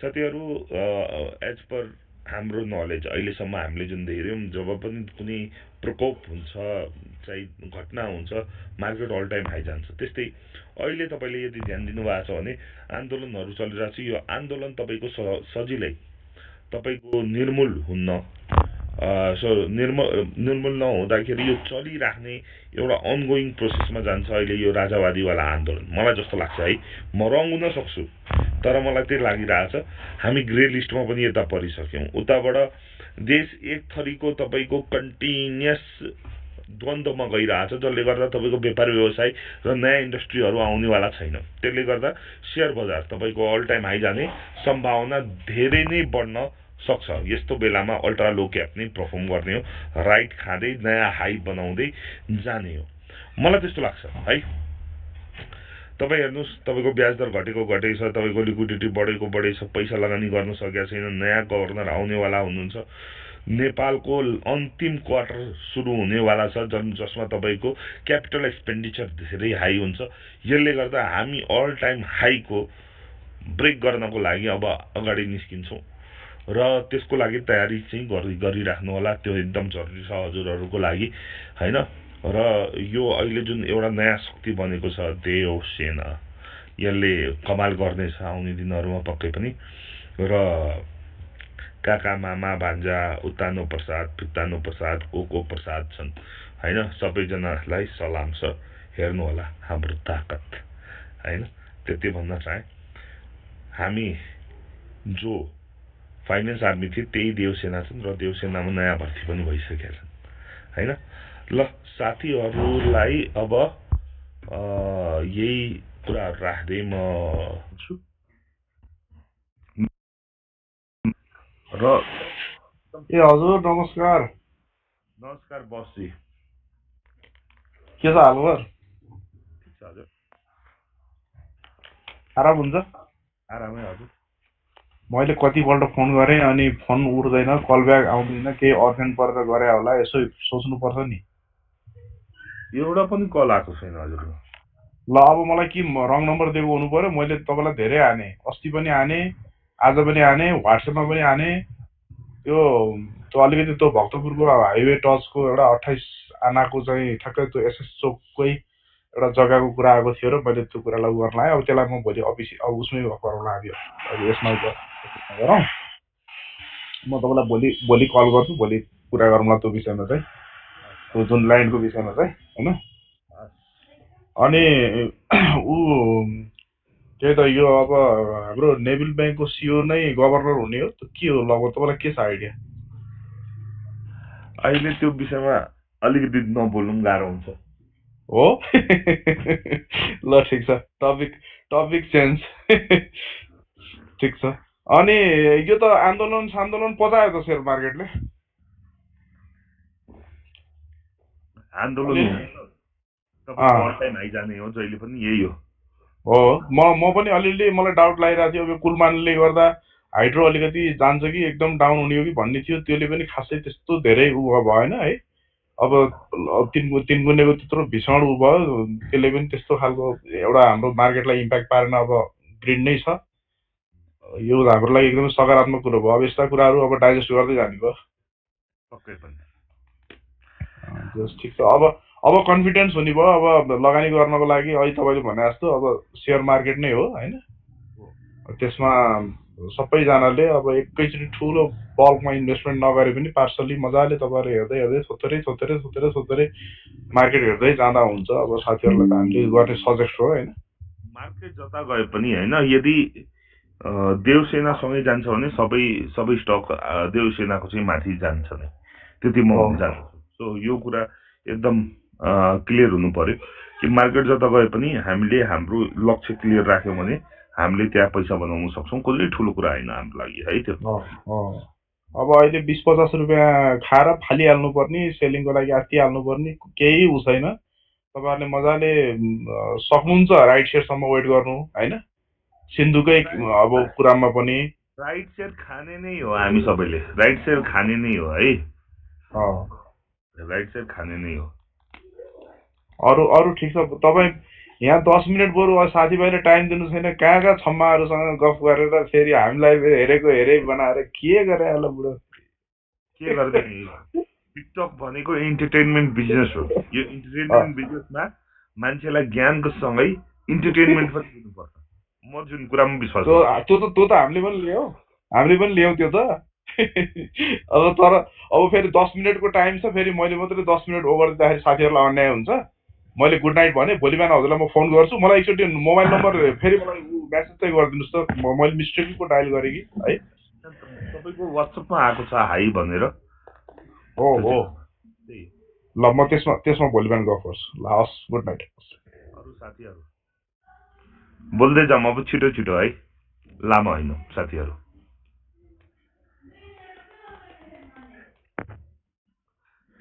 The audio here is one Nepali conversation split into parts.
साथीहरू एज पर हाम्रो नलेज अहिलेसम्म हामीले जुन देख्यौँ जब पनि कुनै प्रकोप हुन्छ चाहिँ घटना हुन्छ मार्केट अल टाइम हाई जान्छ। त्यस्तै अहिले तपाईँले यदि ध्यान दिनुभएको छ भने आन्दोलनहरू चलिरहेको छ। यो आन्दोलन तपाईँको सजिलै तपाईँको निर्मूल हुन्न निर्मूल नहुँदाखेरि यो चलिराख्ने एउटा अनगोइङ प्रोसेसमा जान्छ। अहिले यो राजावादीवाला आन्दोलन मलाई जस्तो लाग्छ है, म रङ हुन सक्छु तर मलाई त्यही लागिरहेछ हामी ग्रे लिस्टमा पनि यता परिसक्यौँ। उताबाट देश एक थरीको तपाईँको कन्टिन्युस द्वन्द्वमा गइरहेछ जसले गर्दा तपाईँको व्यापार व्यवसाय र नयाँ इन्डस्ट्रीहरू आउनेवाला छैन। त्यसले गर्दा सेयर बजार तपाईँको अल टाइम हाई जाने सम्भावना धेरै नै बढ्न सक्छ। यस्तो बेलामा अल्ट्रा लो क्याप नै पर्फर्म गर्ने हो, राइट खाँदै नयाँ हाई बनाउँदै जाने हो, मलाई त्यस्तो लाग्छ है। तपाईँ हेर्नुहोस्, तपाईँको ब्याज दर घटेको छ, तपाईँको लिक्विडिटी बढेको छ, पैसा लगानी गर्न सकेका छैन, नयाँ गभर्नर आउनेवाला हुनुहुन्छ, नेपालको अन्तिम क्वार्टर सुरु हुनेवाला छ जसमा तपाईँको क्यापिटल एक्सपेन्डिचर धेरै हाई हुन्छ। यसले गर्दा हामी अल टाइम हाईको ब्रेक गर्नको लागि अब अगाडि निस्किन्छौँ र त्यसको लागि तयारी चाहिँ गरिराख्नु होला। त्यो एकदम जरुरी छ हजुरहरूको लागि हैन। र यो अहिले जुन एउटा नयाँ शक्ति बनेको छ देवसेना, यसले कमाल गर्नेछ आउने दिनहरूमा पक्कै पनि। र काका मामा भान्जा उत्तानो प्रसाद फित्तानो प्रसाद को प्रसाद छन् हैन, सबैजनालाई सलाम छ, हेर्नु होला हाम्रो ताकत हैन। त्यति भन्न चाहे हामी जो फाइनेन्स आर्मी थिए त्यही देवसेना छन् र देवसेनामा नयाँ भर्ती पनि भइसकेका छन् हैन। ल साथीहरूलाई अब यही कुराहरू राख्दै म छु र हजुर नमस्कार। नमस्कार बसजी, के छ हालखबर? ठिक छ हजुर, आराम हुन्छ? आरामै हजुर। मैले कतिपल्ट फोन गरेँ अनि फोन उठ्दैन, कल ब्याक आउँदैन, केही अर्जेन्ट परेर गरे होला, यसो सोच्नुपर्छ नि। एउटा पनि कल आएको छैन हजुर। ल अब मलाई के रङ नम्बर दिएको हुनु पर्यो? मैले तपाईँलाई धेरै हाने, अस्ति पनि हाने, आज पनि हाने, व्हाट्सएपमा पनि हाने। त्यो अलिकति त्यो भक्तपुरको हाइवे टचको एउटा 28 आनाको चाहिँ ठ्याक्कै त्यो एसएस चोककै एउटा जग्गाको कुरा आएको थियो र मैले त्यो कुरालाई गर्न आएँ। अब त्यसलाई म भोलि अब उसमै गरौँला, अब यसमा गरौँ। म तपाईँलाई भोलि कल गर्छु, भोलि कुरा गरौँला त्यो विषयमा चाहिँ, त्यो जुन ल्यान्डको विषयमा चाहिँ होइन। अनि त्यही त यो अब हाम्रो नेभिल ब्याङ्कको सिओ नै गभर्नर हुने हो, के हो? ल तपाईँलाई के छ आइडिया? अहिले त्यो विषयमा अलिकति नबोल्नु गाह्रो हुन्छ हो। ल ठिक छ, टपिक चेन्ज। ठिक छ। अनि यो त आन्दोलन पचायो त सेयर मार्केटले। आन्दोलन जाने हो जहिले पनि यही हो। म पनि अलिअलि मलाई डाउट लागिरहेको थियो, अब कुलमानले गर्दा हाइड्रो अलिकति जान्छ कि एकदम डाउन हुने हो कि भन्ने थियो। त्यसले पनि खासै त्यस्तो धेरै भएन है। अब तीन गुणेको त्यत्रो भीषण भयो, त्यसले पनि त्यस्तो खालको एउटा हाम्रो मार्केटलाई इम्प्याक्ट पारेन। अब ग्रिड नै छ, यो हाम्रो लागि एकदमै सकारात्मक कुरो भयो। अब यस्ता कुराहरू अब डाइजेस्ट गर्दै जाने भयो। पक्कै पनि ठिक छ। अब कन्फिडेन्स हुने भयो। अब लगानी गर्नको लागि अहिले तपाईँले भने जस्तो अब सेयर मार्केट नै हो होइन। त्यसमा सबैजनाले अब एकैचोटि ठुलो बल्कमा इन्भेस्टमेन्ट नगरे पनि पार्सली मजाले तपाईँहरू हेर्दै थोत्तरै मार्केट हेर्दै जाँदा हुन्छ। अब साथीहरूलाई त हामीले गर्ने सजेस्ट हो होइन। मार्केट जता गए पनि होइन, यदि देवसेनासँगै जान्छ भने सबै स्टक देवसेनाको चाहिँ माथि जान्छ नै, त्यति म जान्छु। सो यो कुरा एकदम क्लियर हुनु पर्यो कि मार्केट जता गए पनि हामीले हाम्रो लक्ष्य क्लियर राख्यौँ भने हामीले त्यहाँ पैसा बनाउन सक्छौँ। कुनै ठुलो कुरा होइन हाम्रो लागि है त्यो। अब अहिले 20-50 रुपियाँ खाएर फालिहाल्नु पर्ने, सेलिङको लागि आत्तिहाल्नु पर्ने केही उ छैन। तपाईँहरूले मजाले सक्नुहुन्छ राइट सेयरसम्म वेट गर्नु होइन। सिन्धुकै अब कुरामा पनि राइट सेयर खाने नै हो, हामी सबैले राइट सेयर खाने नै हो है। राइट सेयर खाने नै हो। अरू ठिक छ। तपाईँ यहाँ 10 मिनट बरु साथीभाइले टाइम दिनु छैन, कहाँ कहाँ छम्माहरूसँग गफ गरेर फेरि हामीलाई हेरेको हेरे बनाएर के गरे होला बुढो। के गर्दैन टिकटक भनेको इन्टरटेनमेन्ट बिजनेस हो। यो इन्टरटेनमेन्ट बिजनेसमा मान्छेलाई ज्ञानको सँगै इन्टरटेनमेन्ट पनि दिनुपर्छ। म जुन कुरामा विश्वास गर्छु त्यो त हामीले पनि ल्याउँ त्यो त। अब तर अब फेरि 10 मिनटको टाइम छ, फेरि मैले मात्रै 10 मिनट ओभर दिँदाखेरि साथीहरूलाई अन्याय हुन्छ। मैले गुड नाइट भने भोलि बिहान हजुरलाई म फोन गर्छु, मलाई एकचोटि मोबाइल नम्बर फेरि मलाई मेसेज चाहिँ गरिदिनुहोस् त, मैले मिस्टेकली पो डायल गरेँ कि है। तपाईँको वाट्सएपमा आएको छ हाई भनेर। हो ल म त्यसमा भोलि बिहान गफ गर्छु। ल हस्, गुड नाइट। अरू साथीहरू बोल्दै जाउँ अब, छिटो छिटो है, लामो होइन साथीहरू।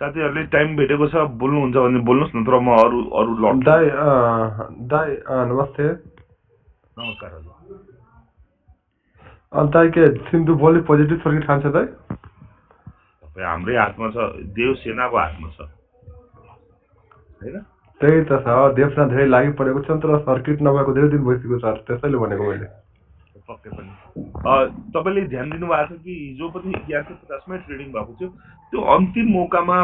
साथीहरूले टाइम भेटेको छ बोल्नुहुन्छ भने बोल्नुहोस्, नत्र म अरू लड। दाइ नमस्ते। नमस्कार हजुर। दाइ के सिन्धु भोलि पोजिटिभ सर्किट खान्छ दाइ? तपाईँ हाम्रै हातमा छ, देव सेनाको हातमा छ हैन? त्यही त छ, देवसेना धेरै लागि परेको छ, तर सर्किट नभएको धेरै दिन भइसक्यो सर, त्यसैले भनेको मैले। पक्कै पनि तपाईँले ध्यान दिनुभएको छ कि हिजो पनि 1150मै ट्रेडिङ भएको थियो, त्यो अन्तिम मौकामा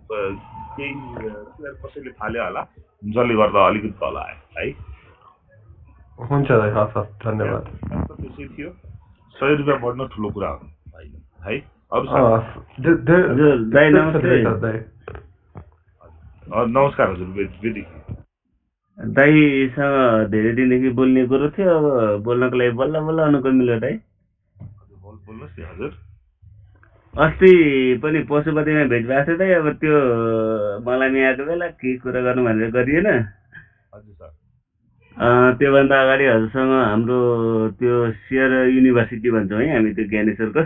केही सेयर कसैले फाल्यो होला, जसले गर्दा अलिकति तल आयो है। हुन्छ दाइ, हस् हस्, धन्यवाद। त्यसै थियो, 100 रुपियाँ बढ्न ठुलो कुरा होइन है। अब दाइ नमस्ते। नमस्कार हजुर। वेदी दाइसँग धेरै दिनदेखि बोल्ने कुरो थियो, अब बोल्नको लागि बल्ल बल्ल अनुकूल मिल्यो दाइ। बोल्नुहोस् नि हजुर। अस्ति पनि पशुपतिमा भेट भएको थियो दाइ, अब त्यो मलाई आएको बेला के कुरा गर्नु भनेर गरिएन। हजुर सर। त्योभन्दा अगाडि हजुरसँग हाम्रो त्यो सेयर युनिभर्सिटी भन्छौँ है हामी, त्यो ज्ञानेश्वरको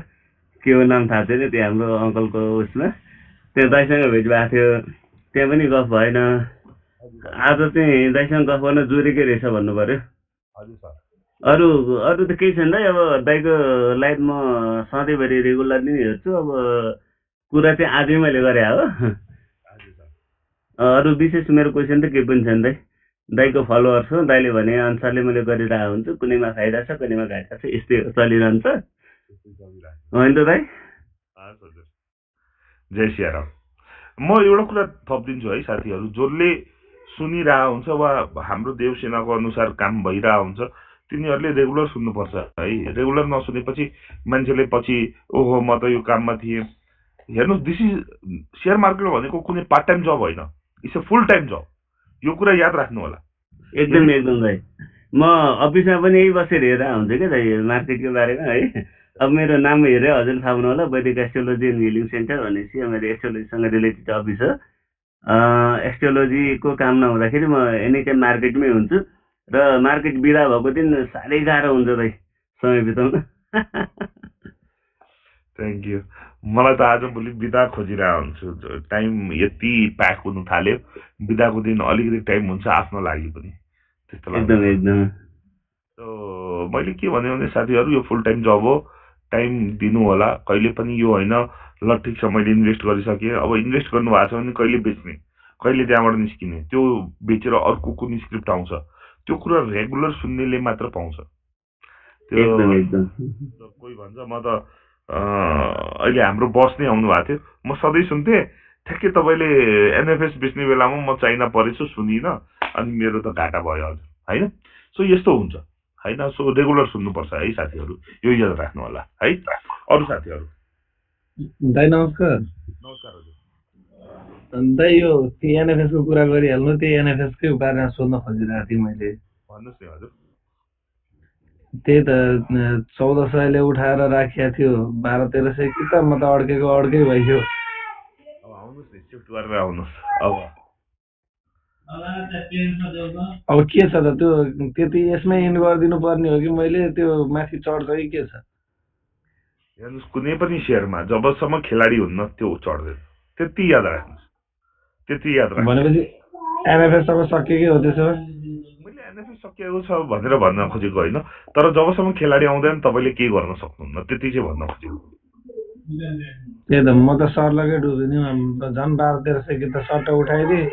के हो नाम थाहा छैन, त्यो हाम्रो अङ्कलको उसमा त्यो दाइसँग भेट भएको थियो, त्यहाँ पनि गफ भएन। आज चाहिँ दाइसँग गफ गर्न जोरेकै रहेछ भन्नु पर्यो। अरू त केही छैन दाइ, अब दाइको लाइभ म सधैँभरि रेगुलरली नै हेर्छु। अब कुरा चाहिँ आजै मैले गरे हो। अरू विशेष मेरो क्वेसन त केही पनि छैन दाइ। दाइको फलोवर्स हो, दाइले भने अनुसारले मैले गरिरहेको हुन्छु, कुनैमा फाइदा छ कुनैमा घाटा छ, यस्तै चलिरहन्छ होइन त दाइ? जय सियाराम। म एउटा कुरा थपिदिन्छु है साथीहरू, जसले सुनिरहेको हुन्छ वा हाम्रो देवसेनाको अनुसार काम भइरहेको हुन्छ, तिनीहरूले रेगुलर सुन्नुपर्छ है। रेगुलर नसुनेपछि मान्छेले पछि ओहो म त यो काममा थिएँ। हेर्नुहोस्, दिस इज सेयर मार्केट भनेको कुनै पार्ट टाइम जब होइन, इट्स अ फुल टाइम जब। यो कुरा याद राख्नु होला। एकदम दाइ, म अफिसमा पनि यही बसेर हेरेर हुन्छ क्या दाइ मार्केटको बारेमा है। अब मेरो नाम हेरेर हजुर थाहा हुनु होला, वैदिक एस्ट्रोलोजी एन्ड हिलिङ सेन्टर भनेपछि मेरो एस्ट्रोलोजीसँग रिलेटेड अफिस हो। एस्ट्रोलोजीको काम नहुँदाखेरि म एनी टाइम मार्केटमै हुन्छु, र मार्केट बिदा भएको दिन साह्रै गाह्रो हुन्छ दाइ समय बिताउन। Thank you. मलाई त आजभोलि बिदा खोजिरहेको हुन्छु, टाइम यति प्याक हुनु थाल्यो, बिदाको दिन अलिकति टाइम हुन्छ आफ्नो लागि पनि, त्यस्तो लाग्छ। मैले के भने साथीहरू, यो फुल टाइम जब हो, टाइम दिनु होला। कहिले पनि यो होइन ल ठिक छ मैले इन्भेस्ट गरिसकेँ, अब इन्भेस्ट गर्नु भएको छ भने कहिले बेच्ने, कहिले त्यहाँबाट निस्किने, त्यो बेचेर अर्को कुन स्क्रिप्ट आउँछ, त्यो कुरा रेगुलर सुन्नेले मात्र पाउँछ। त्यो कोही भन्छ म त अहिले हाम्रो बस नै आउनु भएको थियो, म सधैँ सुन्थेँ, ठ्याक्कै तपाईँले एनएफएस बेच्ने बेलामा म चाइना परेछु सुनिनँ, अनि मेरो त घाटा भयो हजुर होइन। सो यस्तो हुन्छ होइन। सो रेगुलर सुन्नुपर्छ है साथीहरू, यो याद राख्नु होला है। अरू साथीहरू दाइ नमस्कार। नमस्कार हजुर। दाइ यो एनएफएस को कुरा गरिहाल्नु, त्यही एनएफएस कै बारेमा सोध्न खोजिरहेको थिएँ मैले। भन्नुहोस् न हजुर। त्यही त 1400ले उठाएर राखिया थियो, 1200-1300 कि त म त अड्कै भइसक्यो। अब आउनुहोस् नि, सिफ्ट गरेर आउनुहोस्। अब के छ त त्यो, त्यति यसमै इन्ड गरिदिनु पर्ने हो कि मैले त्यो माथि चढ्छ कि के छ? हेर्नुहोस्, कुनै पनि सेयरमा जबसम्म खेलाडी हुन्न त्यो चढ्दैन, त्यति याद राख्नुहोस्, त्यति याद राख्नु। भनेपछि एनएफएस अब सकिएकै हो त्यसो भए? मैले एनएफएस सकिएको छ भनेर भन्न खोजेको होइन, तर जबसम्म खेलाडी आउँदैन तपाईँले केही गर्न सक्नुहुन्न, त्यति चाहिँ भन्न खोजेको। त्यही त, म त सर्लकै डुबेँ नि, झन् 1200-1300 कि त सट्ट उठाइदिएँ,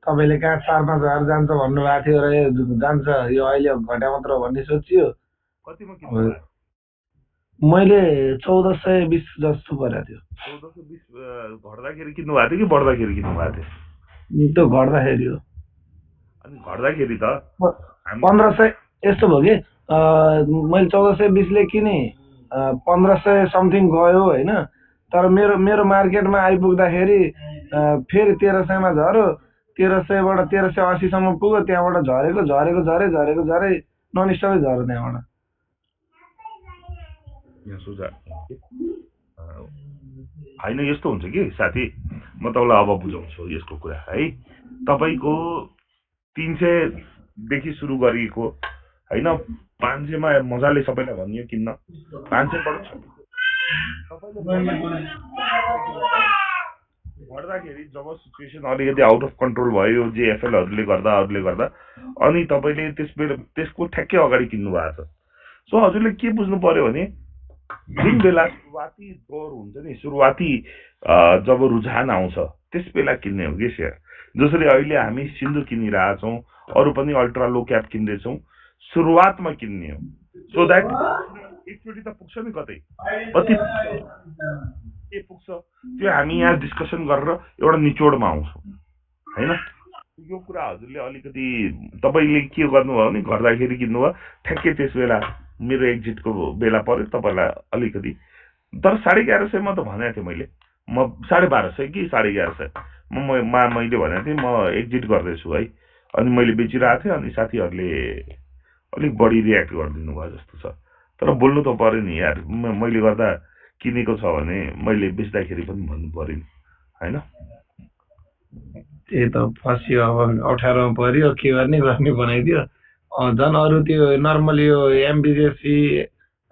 तपाईँले कहाँ 4-5 हजार जान्छ भन्नुभएको थियो र यो जान्छ यो अहिले घट्या मात्र भन्ने सोचियो। कतिमा किन्नु भयो? मैले 1420 जस्तो परेको थियो। 1420 घट्दाखेरि किन्नु भएको थियो कि बढ्दाखेरि किन्नु भएको थियो? त्यो घट्दाखेरि हो। अनि घट्दाखेरि त 1500 यस्तो भयो कि मैले 1420 ले किने 1500 समथिङ गयो होइन। तर मेरो मार्केटमा आइपुग्दाखेरि फेरि 1300 मा झर्यो। 1300 बाट 1380 सम्म पुग्यो। त्यहाँबाट झरे नन स्टपै झर्यो त्यहाँबाट। यहाँ सुझाव होइन यस्तो हुन्छ कि साथी, म तपाईँलाई अब बुझाउँछु यसको कुरा है। तपाईँको 300 देखि सुरु गरिएको होइन, 500 मा मजाले सबैलाई भनियो किन्न। 500 बाट घट्दाखेरि जब सिचुएसन अलिकति आउट अफ कन्ट्रोल भयो जेएफएलहरूले गर्दा अनि तपाईँले त्यसको ठ्याक्कै अगाडि किन्नु भएको छ। सो हजुरले के बुझ्नु पर्यो भने जुन बेला सुरुवाती दौर हुन्छ नि, सुरुवाती जब रुझान आउँछ त्यस बेला किन्ने हो कि सेयर। जसरी अहिले हामी सिन्धु किनिरहेछौँ, अरू पनि अल्ट्रा लो क्याप किन्दैछौँ, सुरुवातमा किन्ने हो। सो द्याट एकचोटि त पुग्छ नि कतै, कति के पुग्छ त्यो हामी यहाँ डिस्कसन गरेर एउटा निचोडमा आउँछौँ होइन। यो कुरा हजुरले अलिकति तपाईँले के गर्नुभयो भने घट्दाखेरि किन्नुभयो, ठ्याक्कै त्यस बेला मेरो एक्जिटको बेला पर्यो तपाईँलाई अलिकति। तर 1150 मा त भनेको थिएँ मैले, म 1250 कि 1150 मैले भनेको थिएँ म एक्जिट गर्दैछु है। अनि मैले बेचिरहेको थिएँ, अनि साथीहरूले अलिक बढी रियाक्ट गरिदिनु भयो जस्तो छ। तर बोल्नु त पऱ्यो नि यार, मैले गर्दा किनेको छ भने मैले बेच्दाखेरि पनि भन्नु पऱ्यो नि होइन। त्यही त फस्यो, अब 18 मा पर्यो, के गर्ने बनाइदियो। झन् अरू त्यो नर्मल यो एमबिजेसी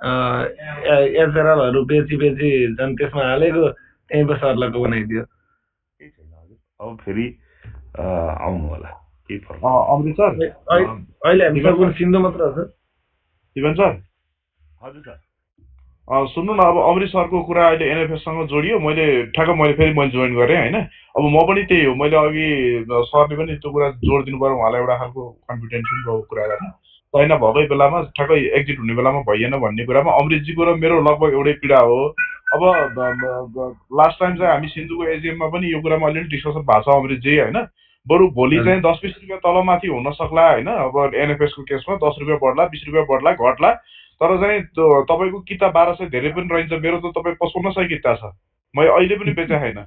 एचआरएलहरू बेची झन् त्यसमा हालेको त्यही पो सर्लको बनाइदियो। केही छैन हजुर, अब फेरि आउनु होला, केही फरक अमृत सर अहिले हामी सिन्धु मात्र हो सर। इभन सर हजुर सर सुन्नु न, अब अमृत सरको कुरा अहिले एनएफएससँग जोडियो। मैले फेरि जोइन गरेँ होइन। अब म पनि त्यही हो, मैले अघि सरले पनि त्यो कुरा जोड दिनु पर्यो उहाँलाई, एउटा खालको कन्फिडेन्स भएको कुरा गर्ने छैन भएकै बेलामा ठ्याक्कै एक्जिट हुने बेलामा भइएन भन्ने कुरामा अमृतजीको र मेरो लगभग एउटै पीडा हो। अब लास्ट टाइम चाहिँ हामी सिन्धुको एजिएममा पनि यो कुरामा अलिअलि डिस्कसन भएको छ अमृतजी होइन। बरु भोलि चाहिँ 10-20 रुपियाँ तलमाथि हुन सक्ला होइन। अब एनएफएसको केसमा 10 रुपियाँ बढ्ला, 20 रुपियाँ बढ्ला घट्ला, तर चाहिँ तपाईँको किता 1200 धेरै पनि रहन्छ। मेरो त तपाईँ 5500 किता छ, मैले अहिले पनि बेचे छैन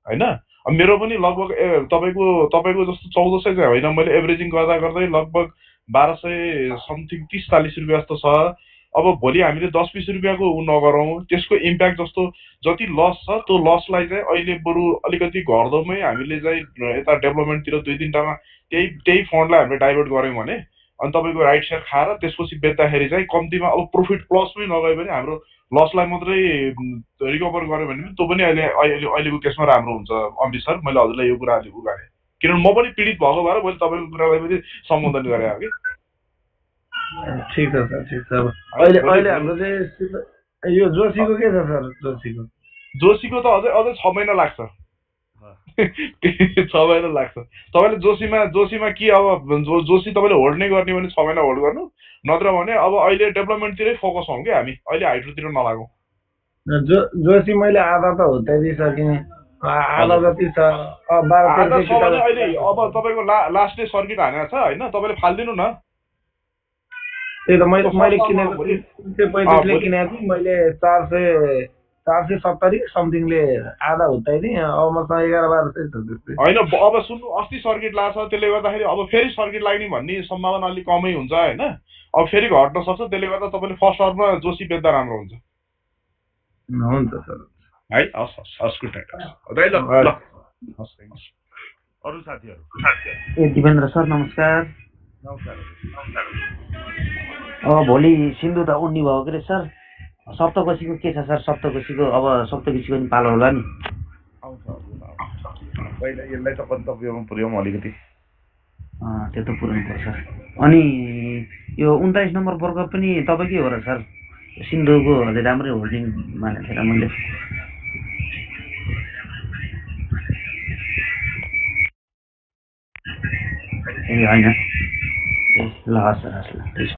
होइन। अब मेरो पनि लगभग तपाईँको जस्तो 1400 चाहिँ होइन, मैले एभरेजिङ गर्दै लगभग 1200 समथिङ 30-40 रुपियाँ जस्तो छ। अब भोलि हामीले 10-20 रुपियाँको ऊ नगरौँ, त्यसको इम्प्याक्ट जस्तो जति लस छ त्यो लसलाई चाहिँ अहिले बरु अलिकति घट्दोमै हामीले चाहिँ यता डेभलपमेन्टतिर 2-3टामा त्यही फन्डलाई हामीले डाइभर्ट गऱ्यौँ भने अनि तपाईँको राइट सेयर खाएर त्यसपछि बेच्दाखेरि चाहिँ कम्तीमा अब प्रोफिट प्लसमै नगए पनि हाम्रो लसलाई मात्रै रिकभर गऱ्यो भने पनि त्यो पनि अहिलेको केसमा राम्रो हुन्छ अमृत सर। मैले हजुरलाई यो कुरा अलिक उगाएँ किनभने म पनि पीडित भएको भएर मैले तपाईँको कुरालाई पनि सम्बोधन गरेँ हो कि। ठिक छ सर, ठिक छ। अहिले हाम्रो चाहिँ यो जोशीको के छ सर? जोशीको त अझै 6 महिना लाग्छ। 6 महिना लाग्छ। तपाईँले जोशीमा कि अब जोशी तपाईँले होल्ड नै गर्ने भने 6 महिना होल्ड गर्नु, नत्र भने अब अहिले डेभलपमेन्टतिरै फोकस हौँ कि हामी, अहिले हाइड्रोतिर नलागौँ। जोशी मैले आधा त हुत्याइदिइसकेँ, आधा जति छ। अहिले अब तपाईँको लास्ट डे सर्किट हानेको छ होइन, तपाईँले फालिदिनु न। त्यही त मैले किनेको 335 किनेको थिएँ मैले, 470 समथिङले आधा हुत्याइदिएँ। अब मसँग 11-12 छ त्यस्तै होइन। अब सुन्नु, अस्ति सर्किट लाग्छ, त्यसले गर्दाखेरि अब फेरि सर्किट लाग्ने भन्ने सम्भावना अलिक कमै हुन्छ होइन। अब फेरि घट्न सक्छ, त्यसले गर्दा तपाईँले फर्स्ट आवरमा जोशी बेच्दा राम्रो हुन्छ। हुन्छ सर है। हस् गुड नाइट। अरू साथीहरू? दिपेन्द्र सर नमस्कार। भोलि सिन्धु त उड्ने भयो के अरे सर? सप्तकोशीको के छ सर? सप्तकोशीको पनि पालो होला नि? आउँछ पहिला यसलाई त गन्तव्यमा पुर्याउँ अलिकति। त्यो त पुर्याउनु पर्छ। अनि यो 29 नम्बर वर्ग पनि तपाईँकै हो र सर? सिन्धुको अलि राम्रै होल्डिङ मानेको थिएन मैले। ए होइन ल हस् सर हस् ल